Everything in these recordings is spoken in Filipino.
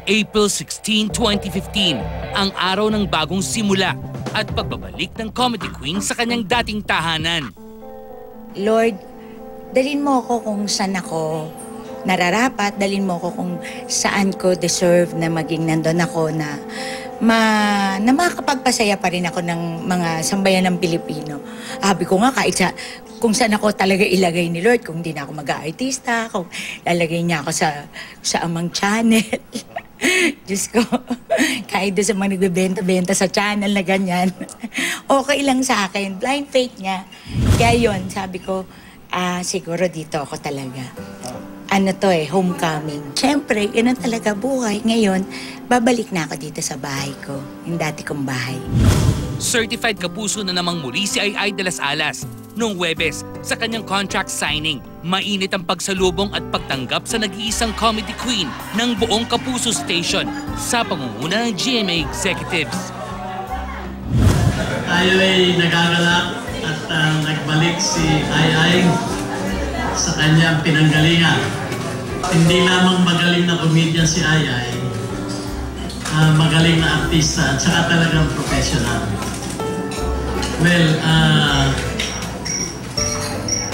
April 16, 2015, ang araw ng bagong simula at pagbabalik ng Comedy Queen sa kanyang dating tahanan. Lord, dalhin mo ako kung saan ako nararapat, dalhin mo ako kung saan ko deserve na maging nandun ako na makakapagpasaya pa rin ako ng mga sambayan ng Pilipino. Sabi ko nga, kahit kung saan ako talaga ilagay ni Lord, kung di na ako mag-aartista, kung lalagay niya ako sa amang channel. Diyos ko, kahit doon sa mga nagbebenta-benta sa channel na ganyan, okay lang sa akin. Blind faith niya. Kaya yun, sabi ko, siguro dito ako talaga. Ano to homecoming. Siyempre, yun ang talaga buhay. Ngayon, babalik na ako dito sa bahay ko, yung dati kong bahay. Certified kapuso na namang muli si Ai de las Alas. Noong Huwebes, sa kanyang contract signing, mainit ang pagsalubong at pagtanggap sa nag-iisang comedy queen ng buong Kapuso Station sa pangunguna ng GMA executives. Tayo ay nagagalak at nagbalik si Ai sa kanyang pinanggalingan. Hindi lamang magaling na comedian si Ai, magaling na artista at saka talagang professional. Well,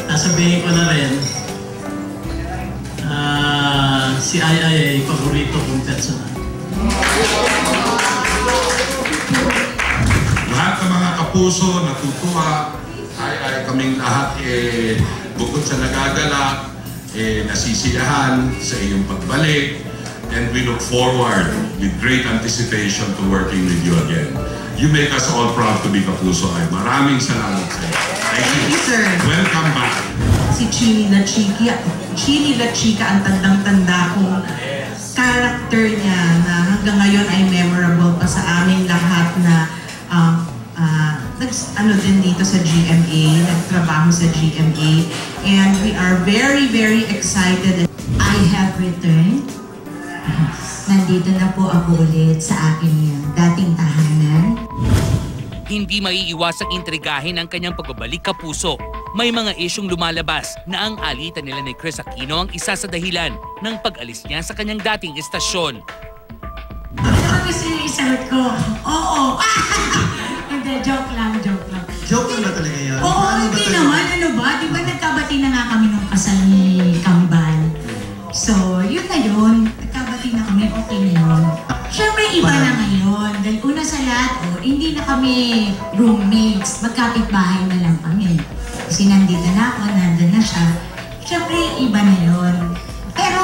sasabihin ko na rin, si Ai ay paborito kong personal. Lahat ng mga kapuso natutuwa, Ai kaming lahat bukod sa nagagalak, nasisiyahan sa iyong pagbalik, and we look forward with great anticipation to working with you again. You make us all proud to be Kapuso Ai. Maraming salamat sa iyo. Thank you, sir. Welcome back. Si Chini La Chica, ang tandang-tanda kong character niya na hanggang ngayon ay memorable pa sa aming lahat na din dito sa GMA, nagtrabaho sa GMA, and we are very, very excited. I have returned. Nandito na po ako ulit sa aking dating tahanan. Hindi maiiwasang intrigahin ang kanyang pagbabalik Kapuso. May mga isyong lumalabas na ang alitan nila ni Chris Aquino ang isa sa dahilan ng pag-alis niya sa kanyang dating estasyon. Ano ba gusto niyo isagot ko? Oo! Hindi, joke lang. Joke na talaga yan? Oo, hindi naman. Ano ba? Di ba nagkabati na nga kami ng kasal ni Kambal? So, yun na yun. Nagkabati na kami, okay na yun. Siyempre, iba na ngayon. Dahil una sa lahat, hindi na kami roommates. Magkapit-bahay na lang kami. Kasi nandito na ako, nandun na siya. Siyempre, iba na yun. Pero,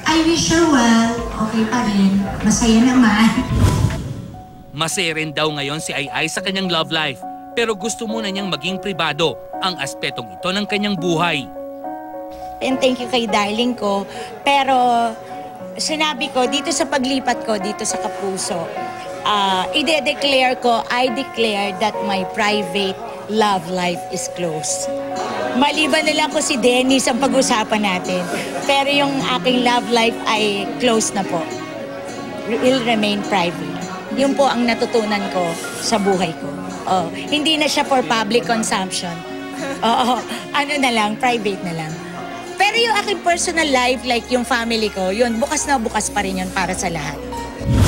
I wish her well. Okay pa rin. Masaya naman. Masaya rin daw ngayon si Ai sa kanyang love life. Pero gusto muna niyang maging pribado ang aspetong ito ng kanyang buhay. And thank you kay darling ko. Pero sinabi ko, dito sa paglipat ko, dito sa Kapuso, I declare that my private love life is closed. Maliban na lang ko si Dennis ang pag-usapan natin. Pero yung aking love life ay closed na po. Will remain private. Yun po ang natutunan ko sa buhay ko. Hindi na siya for public consumption. Ano na lang, private na lang. Pero yung aking personal life, like yung family ko, yun, bukas na bukas pa rin yun para sa lahat.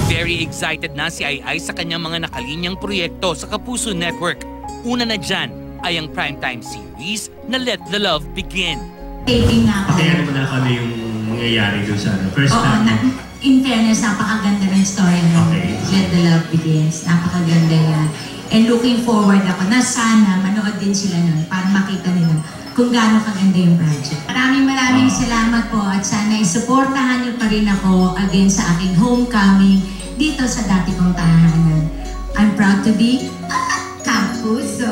Very excited na si Ai sa kanyang mga nakalinyang proyekto sa Kapuso Network. Una na dyan ay ang primetime series na Let the Love Begin. Taping na ako. Pakinggan mo na kami yung nangyayari doon sa first time. In fairness, napakaganda ng story ng Let the Love Begins. Napakaganda yan. And looking forward ako na sana manood din sila nun para makita nila kung gaano kaganda yung project. Maraming salamat po at sana isuportahan niyo pa rin ako again sa aking homecoming dito sa dati kong tahanan. I'm proud to be Kapuso.